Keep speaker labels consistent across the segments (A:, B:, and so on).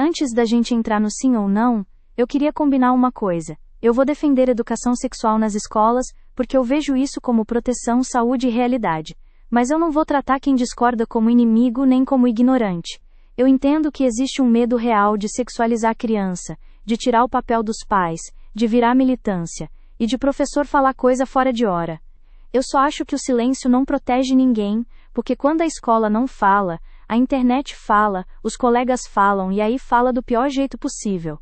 A: Antes da gente entrar no sim ou não, eu queria combinar uma coisa. Eu vou defender educação sexual nas escolas, porque eu vejo isso como proteção, saúde e realidade. Mas eu não vou tratar quem discorda como inimigo nem como ignorante. Eu entendo que existe um medo real de sexualizar a criança, de tirar o papel dos pais, de virar militância, e de professor falar coisa fora de hora. Eu só acho que o silêncio não protege ninguém, porque quando a escola não fala, a internet fala, os colegas falam e aí fala do pior jeito possível.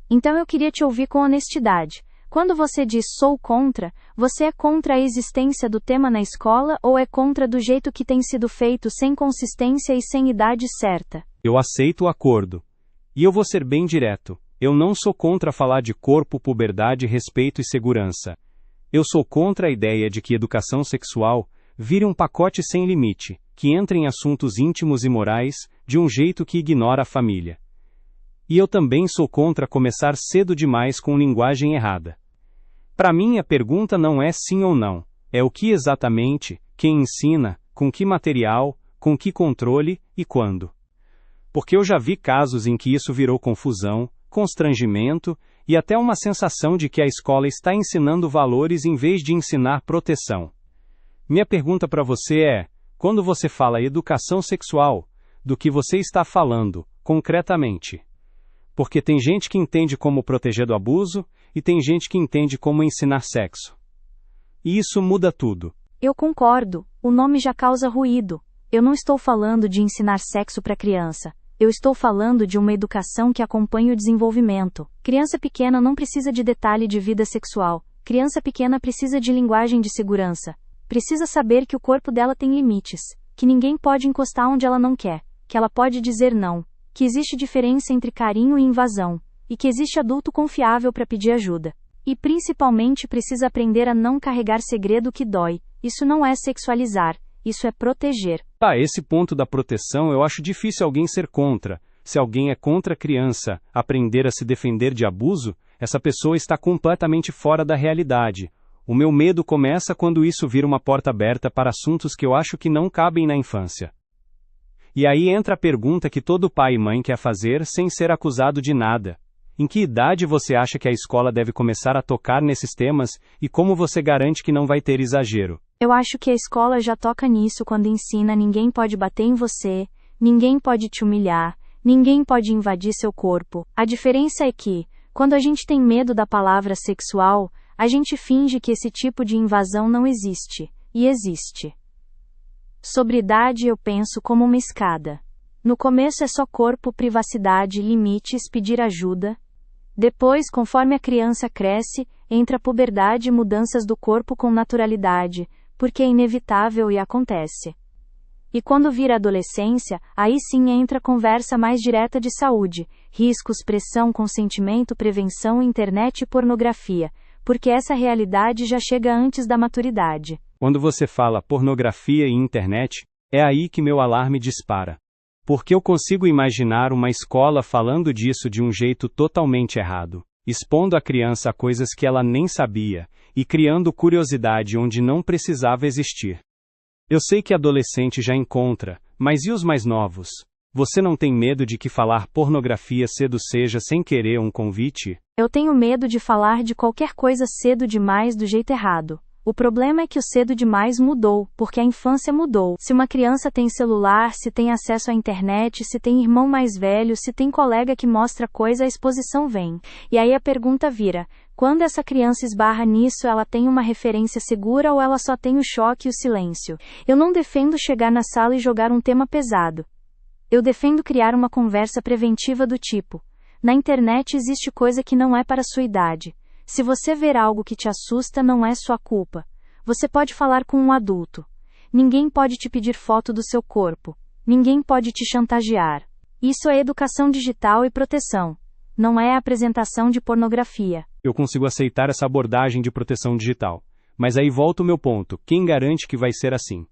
A: Então eu queria te ouvir com honestidade. Quando você diz sou contra, você é contra a existência do tema na escola ou é contra do jeito que tem sido feito sem consistência e sem idade certa?
B: Eu aceito o acordo. E eu vou ser bem direto. Eu não sou contra falar de corpo, puberdade, respeito e segurança. Eu sou contra a ideia de que educação sexual vire um pacote sem limite, que entra em assuntos íntimos e morais, de um jeito que ignora a família. E eu também sou contra começar cedo demais com linguagem errada. Para mim a pergunta não é sim ou não, é o que exatamente, quem ensina, com que material, com que controle e quando. Porque eu já vi casos em que isso virou confusão, constrangimento e até uma sensação de que a escola está ensinando valores em vez de ensinar proteção. Minha pergunta para você é, quando você fala educação sexual, do que você está falando, concretamente? Porque tem gente que entende como proteger do abuso, e tem gente que entende como ensinar sexo. E isso muda tudo.
A: Eu concordo, o nome já causa ruído. Eu não estou falando de ensinar sexo para criança. Eu estou falando de uma educação que acompanha o desenvolvimento. Criança pequena não precisa de detalhe de vida sexual. Criança pequena precisa de linguagem de segurança. Precisa saber que o corpo dela tem limites, que ninguém pode encostar onde ela não quer, que ela pode dizer não, que existe diferença entre carinho e invasão, e que existe adulto confiável para pedir ajuda. E principalmente precisa aprender a não carregar segredo que dói. Isso não é sexualizar, isso é proteger.
B: Esse ponto da proteção eu acho difícil alguém ser contra. Se alguém é contra a criança aprender a se defender de abuso, essa pessoa está completamente fora da realidade. O meu medo começa quando isso vira uma porta aberta para assuntos que eu acho que não cabem na infância. E aí entra a pergunta que todo pai e mãe quer fazer sem ser acusado de nada. Em que idade você acha que a escola deve começar a tocar nesses temas e como você garante que não vai ter exagero?
A: Eu acho que a escola já toca nisso quando ensina ninguém pode bater em você, ninguém pode te humilhar, ninguém pode invadir seu corpo. A diferença é que, quando a gente tem medo da palavra sexual, a gente finge que esse tipo de invasão não existe, e existe. Sobre idade eu penso como uma escada. No começo é só corpo, privacidade, limites, pedir ajuda. Depois, conforme a criança cresce, entra a puberdade e mudanças do corpo com naturalidade, porque é inevitável e acontece. E quando vira adolescência, aí sim entra a conversa mais direta de saúde, riscos, pressão, consentimento, prevenção, internet e pornografia, porque essa realidade já chega antes da maturidade.
B: Quando você fala pornografia e internet, é aí que meu alarme dispara. Porque eu consigo imaginar uma escola falando disso de um jeito totalmente errado, expondo a criança a coisas que ela nem sabia, e criando curiosidade onde não precisava existir. Eu sei que adolescente já encontra, mas e os mais novos? Você não tem medo de que falar pornografia cedo seja sem querer um convite?
A: Eu tenho medo de falar de qualquer coisa cedo demais do jeito errado. O problema é que o cedo demais mudou, porque a infância mudou. Se uma criança tem celular, se tem acesso à internet, se tem irmão mais velho, se tem colega que mostra coisa, a exposição vem. E aí a pergunta vira, quando essa criança esbarra nisso, ela tem uma referência segura ou ela só tem o choque e o silêncio? Eu não defendo chegar na sala e jogar um tema pesado. Eu defendo criar uma conversa preventiva do tipo, na internet existe coisa que não é para a sua idade. Se você ver algo que te assusta, não é sua culpa. Você pode falar com um adulto. Ninguém pode te pedir foto do seu corpo. Ninguém pode te chantagear. Isso é educação digital e proteção. Não é a apresentação de pornografia.
B: Eu consigo aceitar essa abordagem de proteção digital. Mas aí volta o meu ponto. Quem garante que vai ser assim?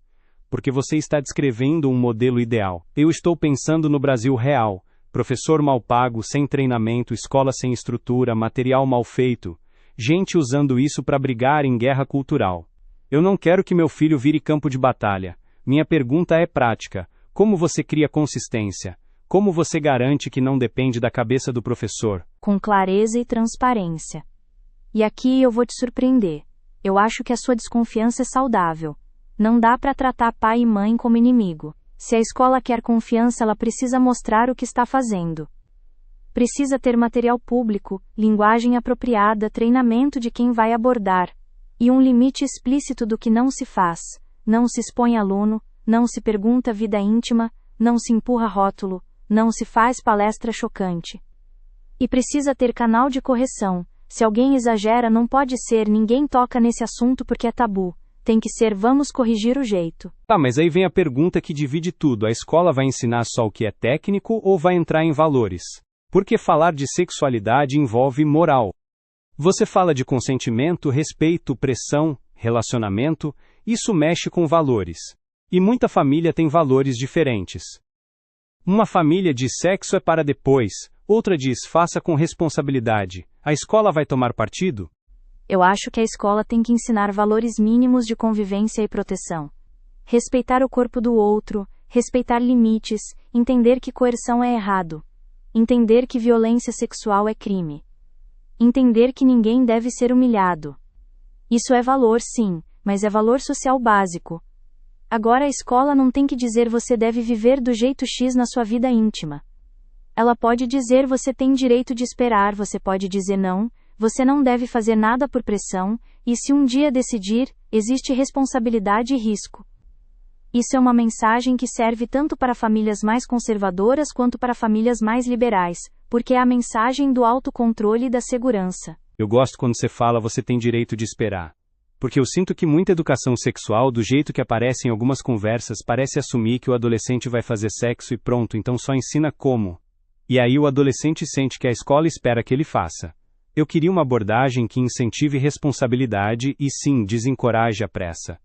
B: Porque você está descrevendo um modelo ideal. Eu estou pensando no Brasil real. Professor mal pago, sem treinamento, escola sem estrutura, material mal feito. Gente usando isso para brigar em guerra cultural. Eu não quero que meu filho vire campo de batalha. Minha pergunta é prática. Como você cria consistência? Como você garante que não depende da cabeça do professor?
A: Com clareza e transparência. E aqui eu vou te surpreender. Eu acho que a sua desconfiança é saudável. Não dá para tratar pai e mãe como inimigo. Se a escola quer confiança, ela precisa mostrar o que está fazendo. Precisa ter material público, linguagem apropriada, treinamento de quem vai abordar. E um limite explícito do que não se faz. Não se expõe aluno, não se pergunta vida íntima, não se empurra rótulo, não se faz palestra chocante. E precisa ter canal de correção. Se alguém exagera, não pode ser ninguém toca nesse assunto porque é tabu. Tem que ser vamos corrigir o jeito.
B: Tá, mas aí vem a pergunta que divide tudo. A escola vai ensinar só o que é técnico ou vai entrar em valores? Porque falar de sexualidade envolve moral. Você fala de consentimento, respeito, pressão, relacionamento, isso mexe com valores. E muita família tem valores diferentes. Uma família diz sexo é para depois, outra diz faça com responsabilidade. A escola vai tomar partido?
A: Eu acho que a escola tem que ensinar valores mínimos de convivência e proteção. Respeitar o corpo do outro, respeitar limites, entender que coerção é errado. Entender que violência sexual é crime. Entender que ninguém deve ser humilhado. Isso é valor, sim, mas é valor social básico. Agora a escola não tem que dizer você deve viver do jeito X na sua vida íntima. Ela pode dizer você tem direito de esperar, você pode dizer não, você não deve fazer nada por pressão, e se um dia decidir, existe responsabilidade e risco. Isso é uma mensagem que serve tanto para famílias mais conservadoras quanto para famílias mais liberais, porque é a mensagem do autocontrole e da segurança.
B: Eu gosto quando você fala você tem direito de esperar. Porque eu sinto que muita educação sexual, do jeito que aparece em algumas conversas, parece assumir que o adolescente vai fazer sexo e pronto, então só ensina como. E aí o adolescente sente que a escola espera que ele faça. Eu queria uma abordagem que incentive responsabilidade e sim, desencoraje a pressa.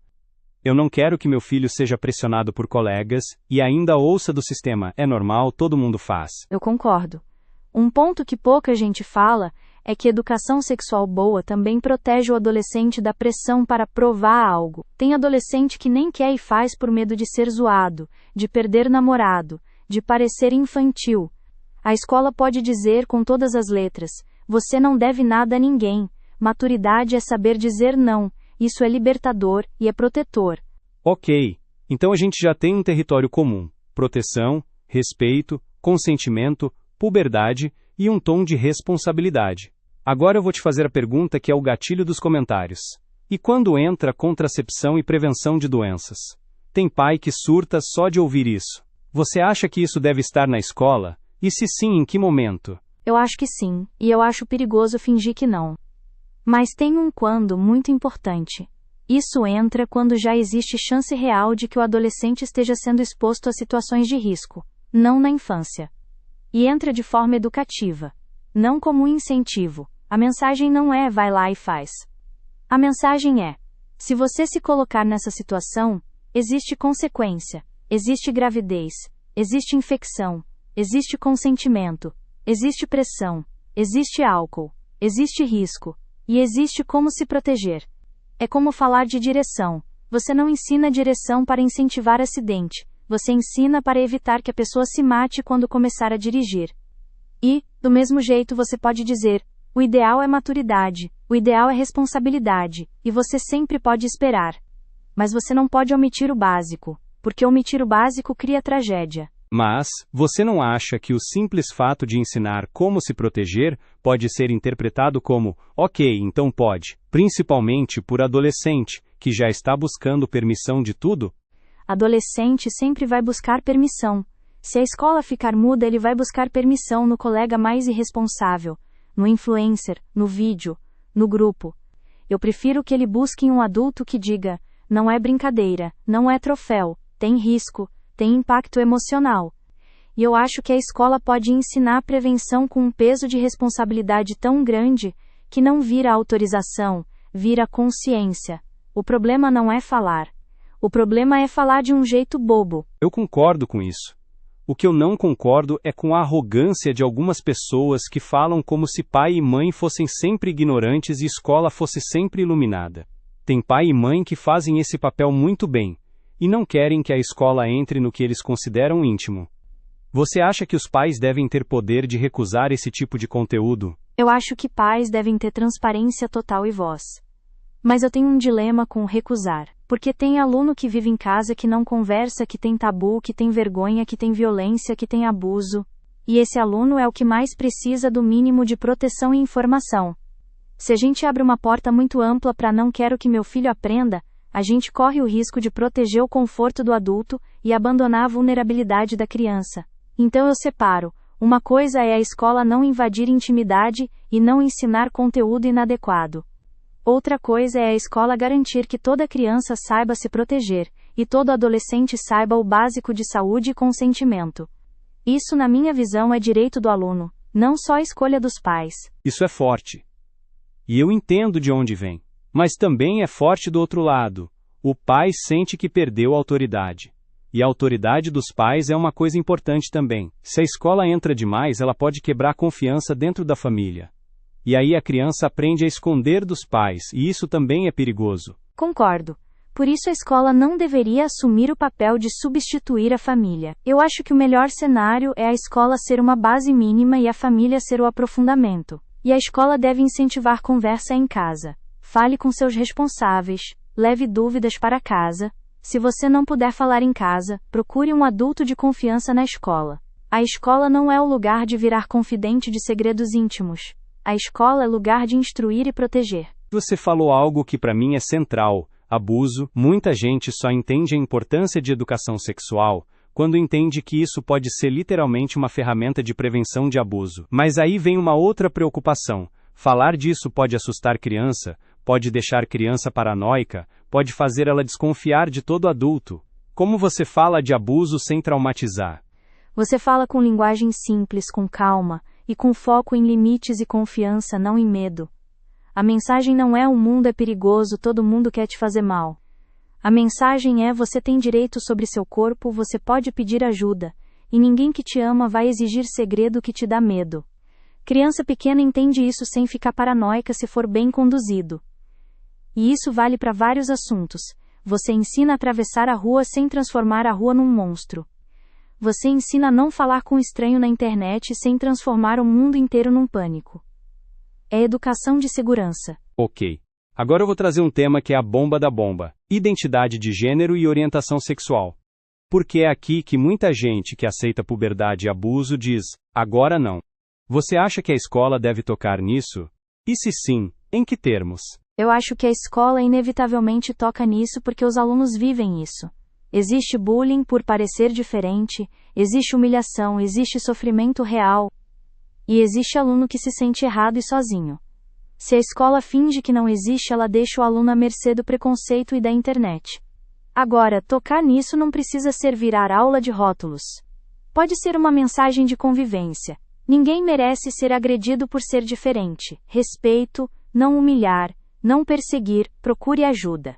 B: Eu não quero que meu filho seja pressionado por colegas e ainda ouça do sistema, é normal, todo mundo faz.
A: Eu concordo. Um ponto que pouca gente fala é que educação sexual boa também protege o adolescente da pressão para provar algo. Tem adolescente que nem quer e faz por medo de ser zoado, de perder namorado, de parecer infantil. A escola pode dizer com todas as letras, você não deve nada a ninguém. Maturidade é saber dizer não. Isso é libertador e é protetor.
B: Ok, então a gente já tem um território comum. Proteção, respeito, consentimento, puberdade e um tom de responsabilidade. Agora eu vou te fazer a pergunta que é o gatilho dos comentários. E quando entra contracepção e prevenção de doenças? Tem pai que surta só de ouvir isso. Você acha que isso deve estar na escola? E se sim, em que momento?
A: Eu acho que sim, e eu acho perigoso fingir que não. Mas tem um quando muito importante. Isso entra quando já existe chance real de que o adolescente esteja sendo exposto a situações de risco, não na infância. E entra de forma educativa, não como um incentivo. A mensagem não é vai lá e faz. A mensagem é: se você se colocar nessa situação, existe consequência, existe gravidez, existe infecção, existe consentimento, existe pressão, existe álcool, existe risco, e existe como se proteger. É como falar de direção. Você não ensina direção para incentivar acidente, você ensina para evitar que a pessoa se mate quando começar a dirigir. E, do mesmo jeito, você pode dizer: o ideal é maturidade, o ideal é responsabilidade, e você sempre pode esperar. Mas você não pode omitir o básico, porque omitir o básico cria tragédia.
B: Mas, você não acha que o simples fato de ensinar como se proteger pode ser interpretado como, ok, então pode, principalmente por adolescente, que já está buscando permissão de tudo?
A: Adolescente sempre vai buscar permissão. Se a escola ficar muda, ele vai buscar permissão no colega mais irresponsável, no influencer, no vídeo, no grupo. Eu prefiro que ele busque um adulto que diga: não é brincadeira, não é troféu, tem risco, tem impacto emocional. E eu acho que a escola pode ensinar prevenção com um peso de responsabilidade tão grande, que não vira autorização, vira consciência. O problema não é falar. O problema é falar de um jeito bobo.
B: Eu concordo com isso. O que eu não concordo é com a arrogância de algumas pessoas que falam como se pai e mãe fossem sempre ignorantes e escola fosse sempre iluminada. Tem pai e mãe que fazem esse papel muito bem, e não querem que a escola entre no que eles consideram íntimo. Você acha que os pais devem ter poder de recusar esse tipo de conteúdo?
A: Eu acho que pais devem ter transparência total e voz. Mas eu tenho um dilema com o recusar, porque tem aluno que vive em casa que não conversa, que tem tabu, que tem vergonha, que tem violência, que tem abuso. E esse aluno é o que mais precisa do mínimo de proteção e informação. Se a gente abre uma porta muito ampla para não quero que meu filho aprenda, a gente corre o risco de proteger o conforto do adulto e abandonar a vulnerabilidade da criança. Então eu separo. Uma coisa é a escola não invadir intimidade e não ensinar conteúdo inadequado. Outra coisa é a escola garantir que toda criança saiba se proteger, e todo adolescente saiba o básico de saúde e consentimento. Isso, na minha visão, é direito do aluno, não só escolha dos pais.
B: Isso é forte. E eu entendo de onde vem. Mas também é forte do outro lado. O pai sente que perdeu a autoridade. E a autoridade dos pais é uma coisa importante também. Se a escola entra demais, ela pode quebrar a confiança dentro da família. E aí a criança aprende a esconder dos pais, e isso também é perigoso.
A: Concordo. Por isso a escola não deveria assumir o papel de substituir a família. Eu acho que o melhor cenário é a escola ser uma base mínima e a família ser o aprofundamento. E a escola deve incentivar conversa em casa. Fale com seus responsáveis, leve dúvidas para casa. Se você não puder falar em casa, procure um adulto de confiança na escola. A escola não é o lugar de virar confidente de segredos íntimos. A escola é lugar de instruir e proteger.
B: Você falou algo que para mim é central: abuso. Muita gente só entende a importância de educação sexual quando entende que isso pode ser literalmente uma ferramenta de prevenção de abuso. Mas aí vem uma outra preocupação. Falar disso pode assustar criança, pode deixar criança paranoica, pode fazer ela desconfiar de todo adulto. Como você fala de abuso sem traumatizar?
A: Você fala com linguagem simples, com calma, e com foco em limites e confiança, não em medo. A mensagem não é o mundo é perigoso, todo mundo quer te fazer mal. A mensagem é você tem direito sobre seu corpo, você pode pedir ajuda, e ninguém que te ama vai exigir segredo que te dá medo. Criança pequena entende isso sem ficar paranoica se for bem conduzido. E isso vale para vários assuntos. Você ensina a atravessar a rua sem transformar a rua num monstro. Você ensina a não falar com estranho na internet sem transformar o mundo inteiro num pânico. É educação de segurança.
B: Ok. Agora eu vou trazer um tema que é a bomba da bomba: identidade de gênero e orientação sexual. Porque é aqui que muita gente que aceita puberdade e abuso diz, agora não. Você acha que a escola deve tocar nisso? E se sim, em que termos?
A: Eu acho que a escola inevitavelmente toca nisso porque os alunos vivem isso. Existe bullying por parecer diferente, existe humilhação, existe sofrimento real. E existe aluno que se sente errado e sozinho. Se a escola finge que não existe, ela deixa o aluno à mercê do preconceito e da internet. Agora, tocar nisso não precisa ser virar aula de rótulos. Pode ser uma mensagem de convivência. Ninguém merece ser agredido por ser diferente. Respeito, não humilhar, não perseguir, procure ajuda.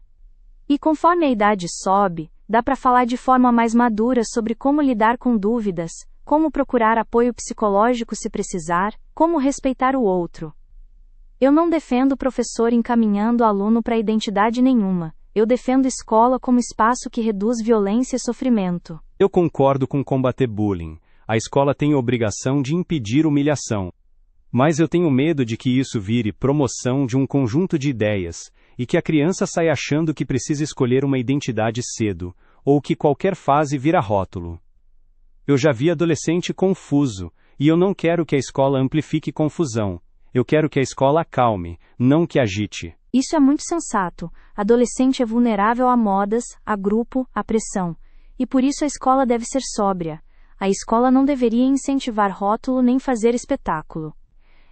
A: E conforme a idade sobe, dá para falar de forma mais madura sobre como lidar com dúvidas, como procurar apoio psicológico se precisar, como respeitar o outro. Eu não defendo o professor encaminhando o aluno para identidade nenhuma. Eu defendo escola como espaço que reduz violência e sofrimento.
B: Eu concordo com combater bullying. A escola tem a obrigação de impedir humilhação. Mas eu tenho medo de que isso vire promoção de um conjunto de ideias, e que a criança saia achando que precisa escolher uma identidade cedo, ou que qualquer fase vira rótulo. Eu já vi adolescente confuso, e eu não quero que a escola amplifique confusão. Eu quero que a escola acalme, não que agite.
A: Isso é muito sensato. Adolescente é vulnerável a modas, a grupo, a pressão. E por isso a escola deve ser sóbria. A escola não deveria incentivar rótulo nem fazer espetáculo.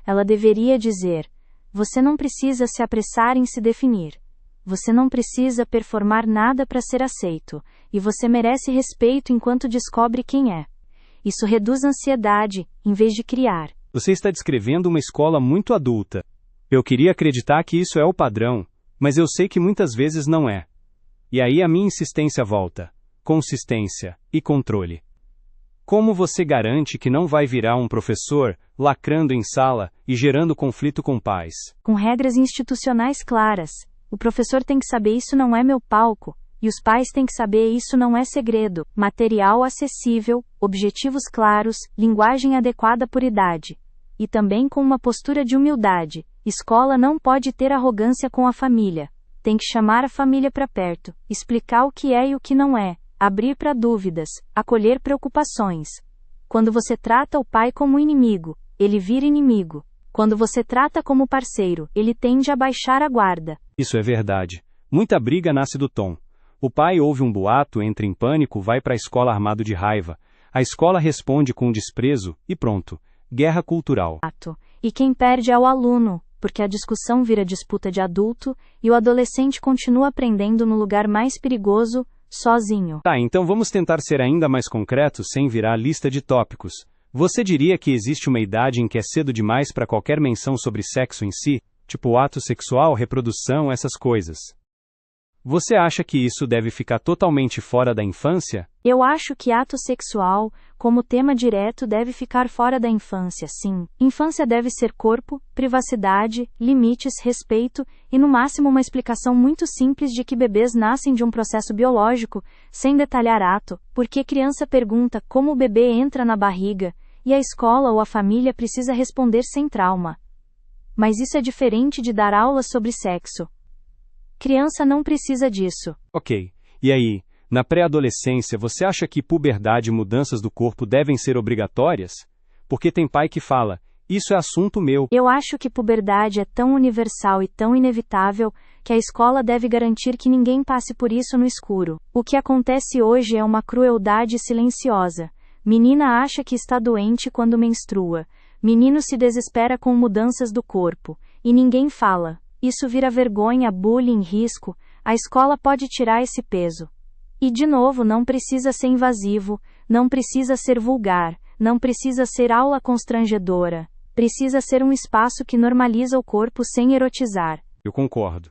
A: Ela deveria dizer: você não precisa se apressar em se definir. Você não precisa performar nada para ser aceito, e você merece respeito enquanto descobre quem é. Isso reduz a ansiedade, em vez de criar.
B: Você está descrevendo uma escola muito adulta. Eu queria acreditar que isso é o padrão, mas eu sei que muitas vezes não é. E aí a minha insistência volta: consistência e controle. Como você garante que não vai virar um professor, lacrando em sala e gerando conflito com pais?
A: Com regras institucionais claras. O professor tem que saber: isso não é meu palco, E os pais têm que saber, isso não é segredo. Material acessível, objetivos claros, linguagem adequada por idade. E também com uma postura de humildade. Escola não pode ter arrogância com a família. Tem que chamar a família para perto, explicar o que é e o que não é, abrir para dúvidas, acolher preocupações. Quando você trata o pai como inimigo, ele vira inimigo. Quando você trata como parceiro, ele tende a baixar a guarda.
B: Isso é verdade. Muita briga nasce do tom. O pai ouve um boato, entra em pânico, vai para a escola armado de raiva. A escola responde com desprezo e pronto. Guerra cultural.
A: E quem perde é o aluno, porque a discussão vira disputa de adulto e o adolescente continua aprendendo no lugar mais perigoso, sozinho.
B: Tá, então vamos tentar ser ainda mais concretos sem virar lista de tópicos. Você diria que existe uma idade em que é cedo demais para qualquer menção sobre sexo em si, tipo ato sexual, reprodução, essas coisas? Você acha que isso deve ficar totalmente fora da infância?
A: Eu acho que ato sexual, como tema direto, deve ficar fora da infância, sim. Infância deve ser corpo, privacidade, limites, respeito e, no máximo, uma explicação muito simples de que bebês nascem de um processo biológico, sem detalhar ato, porque criança pergunta como o bebê entra na barriga, e a escola ou a família precisa responder sem trauma. Mas isso é diferente de dar aulas sobre sexo. Criança não precisa disso.
B: Ok. E aí, na pré-adolescência, você acha que puberdade e mudanças do corpo devem ser obrigatórias? Porque tem pai que fala, isso é assunto meu.
A: Eu acho que puberdade é tão universal e tão inevitável que a escola deve garantir que ninguém passe por isso no escuro. O que acontece hoje é uma crueldade silenciosa. Menina acha que está doente quando menstrua. Menino se desespera com mudanças do corpo. E ninguém fala. Isso vira vergonha, bullying, risco. A escola pode tirar esse peso. E de novo, não precisa ser invasivo, não precisa ser vulgar, não precisa ser aula constrangedora. Precisa ser um espaço que normaliza o corpo sem erotizar.
B: Eu concordo.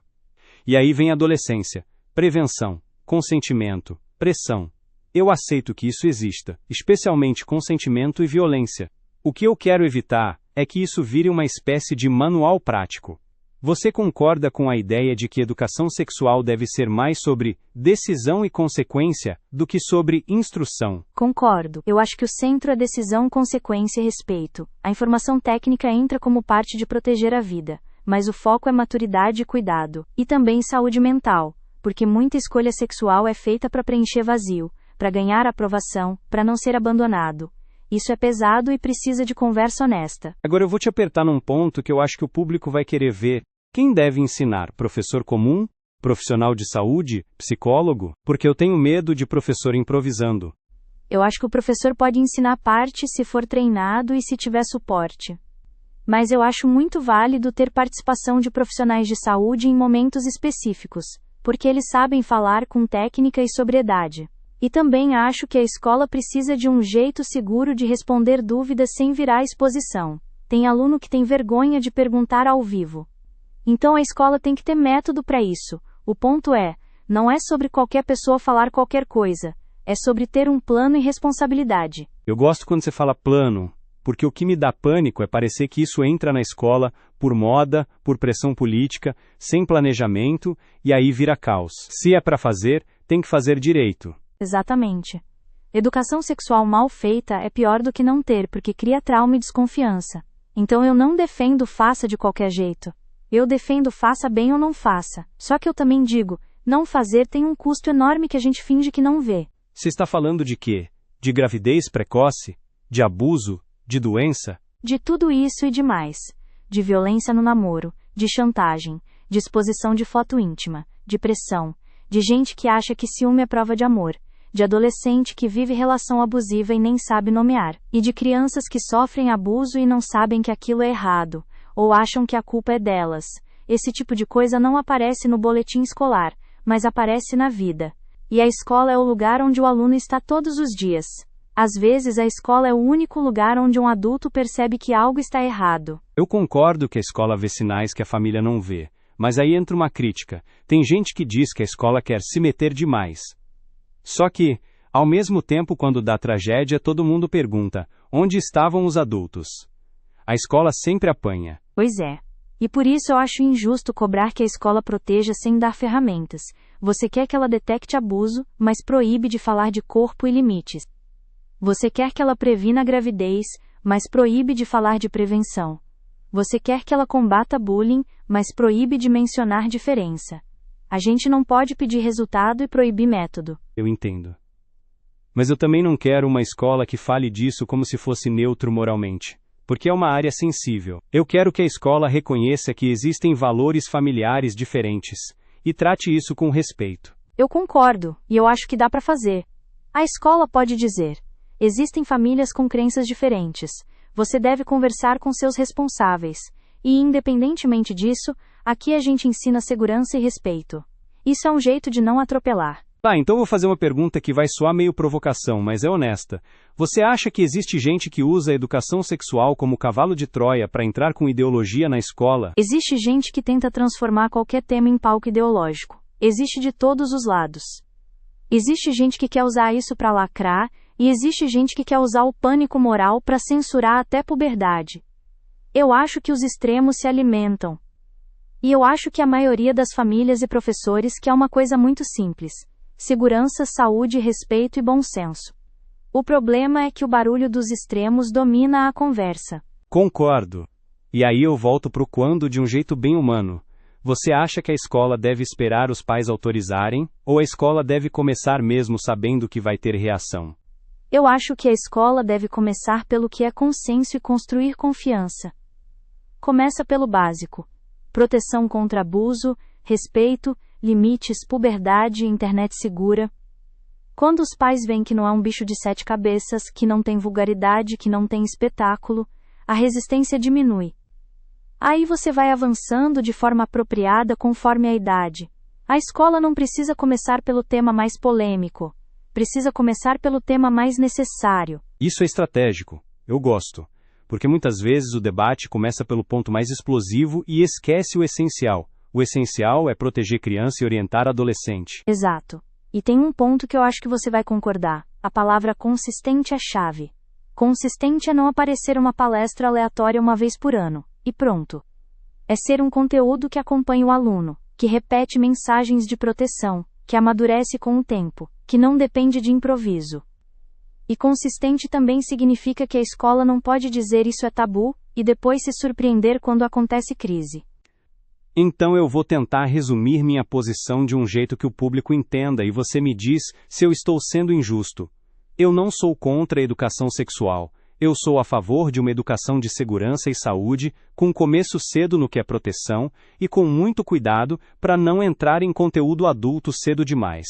B: E aí vem a adolescência. Prevenção, consentimento, pressão. Eu aceito que isso exista, especialmente consentimento e violência. O que eu quero evitar é que isso vire uma espécie de manual prático. Você concorda com a ideia de que educação sexual deve ser mais sobre decisão e consequência do que sobre instrução?
A: Concordo. Eu acho que o centro é decisão, consequência e respeito. A informação técnica entra como parte de proteger a vida, mas o foco é maturidade e cuidado. E também saúde mental, porque muita escolha sexual é feita para preencher vazio, para ganhar aprovação, para não ser abandonado. Isso é pesado e precisa de conversa honesta.
B: Agora eu vou te apertar num ponto que eu acho que o público vai querer ver. Quem deve ensinar? Professor comum? Profissional de saúde? Psicólogo? Porque eu tenho medo de professor improvisando.
A: Eu acho que o professor pode ensinar parte se for treinado e se tiver suporte. Mas eu acho muito válido ter participação de profissionais de saúde em momentos específicos, porque eles sabem falar com técnica e sobriedade. E também acho que a escola precisa de um jeito seguro de responder dúvidas sem virar exposição. Tem aluno que tem vergonha de perguntar ao vivo. Então a escola tem que ter método para isso. O ponto é, não é sobre qualquer pessoa falar qualquer coisa. É sobre ter um plano e responsabilidade.
B: Eu gosto quando você fala plano, porque o que me dá pânico é parecer que isso entra na escola por moda, por pressão política, sem planejamento, e aí vira caos. Se é para fazer, tem que fazer direito.
A: Exatamente. Educação sexual mal feita é pior do que não ter, porque cria trauma e desconfiança. Então eu não defendo faça de qualquer jeito. Eu defendo faça bem ou não faça. Só que eu também digo, não fazer tem um custo enorme que a gente finge que não vê.
B: Você está falando de quê? De gravidez precoce? De abuso? De doença?
A: De tudo isso e de mais. De violência no namoro, de chantagem, de exposição de foto íntima, de pressão, de gente que acha que ciúme é prova de amor, de adolescente que vive relação abusiva e nem sabe nomear, e de crianças que sofrem abuso e não sabem que aquilo é errado, ou acham que a culpa é delas. Esse tipo de coisa não aparece no boletim escolar, mas aparece na vida. E a escola é o lugar onde o aluno está todos os dias. Às vezes a escola é o único lugar onde um adulto percebe que algo está errado.
B: Eu concordo que a escola vê sinais que a família não vê, mas aí entra uma crítica. Tem gente que diz que a escola quer se meter demais. Só que, ao mesmo tempo, quando dá tragédia, todo mundo pergunta, onde estavam os adultos? A escola sempre apanha.
A: Pois é. E por isso eu acho injusto cobrar que a escola proteja sem dar ferramentas. Você quer que ela detecte abuso, mas proíbe de falar de corpo e limites. Você quer que ela previna a gravidez, mas proíbe de falar de prevenção. Você quer que ela combata bullying, mas proíbe de mencionar diferença. A gente não pode pedir resultado e proibir método.
B: Eu entendo. Mas eu também não quero uma escola que fale disso como se fosse neutro moralmente. Porque é uma área sensível. Eu quero que a escola reconheça que existem valores familiares diferentes e trate isso com respeito.
A: Eu concordo, e eu acho que dá para fazer. A escola pode dizer: existem famílias com crenças diferentes. Você deve conversar com seus responsáveis. E, independentemente disso, aqui a gente ensina segurança e respeito. Isso é um jeito de não atropelar.
B: Então vou fazer uma pergunta que vai soar meio provocação, mas é honesta. Você acha que existe gente que usa a educação sexual como cavalo de Troia para entrar com ideologia na escola?
A: Existe gente que tenta transformar qualquer tema em palco ideológico. Existe de todos os lados. Existe gente que quer usar isso para lacrar, e existe gente que quer usar o pânico moral para censurar até puberdade. Eu acho que os extremos se alimentam. E eu acho que a maioria das famílias e professores quer uma coisa muito simples: segurança, saúde, respeito e bom senso. O problema é que o barulho dos extremos domina a conversa.
B: Concordo. E aí eu volto pro quando de um jeito bem humano. Você acha que a escola deve esperar os pais autorizarem, ou a escola deve começar mesmo sabendo que vai ter reação?
A: Eu acho que a escola deve começar pelo que é consenso e construir confiança. Começa pelo básico: proteção contra abuso, respeito, limites, puberdade e internet segura. Quando os pais veem que não é um bicho de 7 cabeças, que não tem vulgaridade, que não tem espetáculo, a resistência diminui. Aí você vai avançando de forma apropriada conforme a idade. A escola não precisa começar pelo tema mais polêmico. Precisa começar pelo tema mais necessário.
B: Isso é estratégico. Eu gosto. Porque muitas vezes o debate começa pelo ponto mais explosivo e esquece o essencial. O essencial é proteger criança e orientar adolescente.
A: Exato. E tem um ponto que eu acho que você vai concordar. A palavra consistente é chave. Consistente é não aparecer uma palestra aleatória uma vez por ano. E pronto. É ser um conteúdo que acompanha o aluno, que repete mensagens de proteção, que amadurece com o tempo, que não depende de improviso. E consistente também significa que a escola não pode dizer isso é tabu, e depois se surpreender quando acontece crise.
B: Então eu vou tentar resumir minha posição de um jeito que o público entenda e você me diz se eu estou sendo injusto. Eu não sou contra a educação sexual. Eu sou a favor de uma educação de segurança e saúde, com começo cedo no que é proteção, e com muito cuidado para não entrar em conteúdo adulto cedo demais.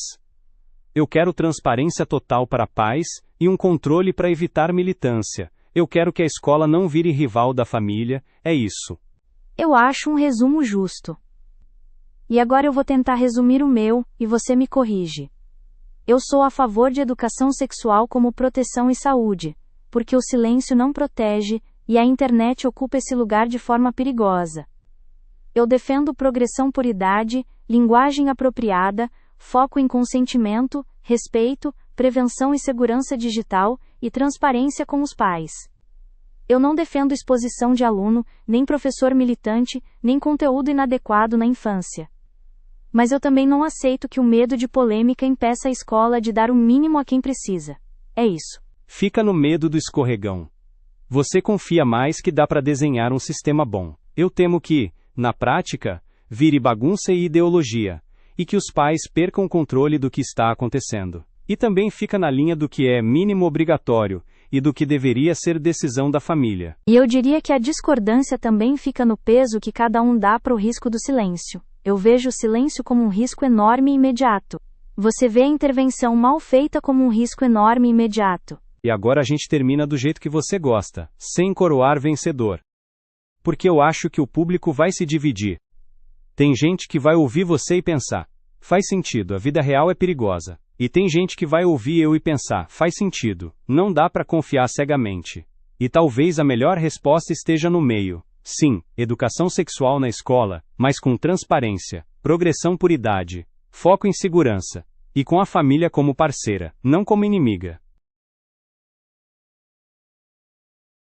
B: Eu quero transparência total para pais, e um controle para evitar militância. Eu quero que a escola não vire rival da família, é isso.
A: Eu acho um resumo justo. E agora eu vou tentar resumir o meu, e você me corrige. Eu sou a favor de educação sexual como proteção e saúde, porque o silêncio não protege, e a internet ocupa esse lugar de forma perigosa. Eu defendo progressão por idade, linguagem apropriada, foco em consentimento, respeito, prevenção e segurança digital, e transparência com os pais. Eu não defendo exposição de aluno, nem professor militante, nem conteúdo inadequado na infância. Mas eu também não aceito que o medo de polêmica impeça a escola de dar o mínimo a quem precisa. É isso.
B: Fica no medo do escorregão. Você confia mais que dá para desenhar um sistema bom. Eu temo que, na prática, vire bagunça e ideologia, e que os pais percam o controle do que está acontecendo. E também fica na linha do que é mínimo obrigatório, e do que deveria ser decisão da família.
A: E eu diria que a discordância também fica no peso que cada um dá para o risco do silêncio. Eu vejo o silêncio como um risco enorme e imediato. Você vê a intervenção mal feita como um risco enorme e imediato.
B: E agora a gente termina do jeito que você gosta, sem coroar vencedor. Porque eu acho que o público vai se dividir. Tem gente que vai ouvir você e pensar: faz sentido, a vida real é perigosa. E tem gente que vai ouvir eu e pensar: faz sentido, não dá para confiar cegamente. E talvez a melhor resposta esteja no meio. Sim, educação sexual na escola, mas com transparência, progressão por idade, foco em segurança, e com a família como parceira, não como inimiga.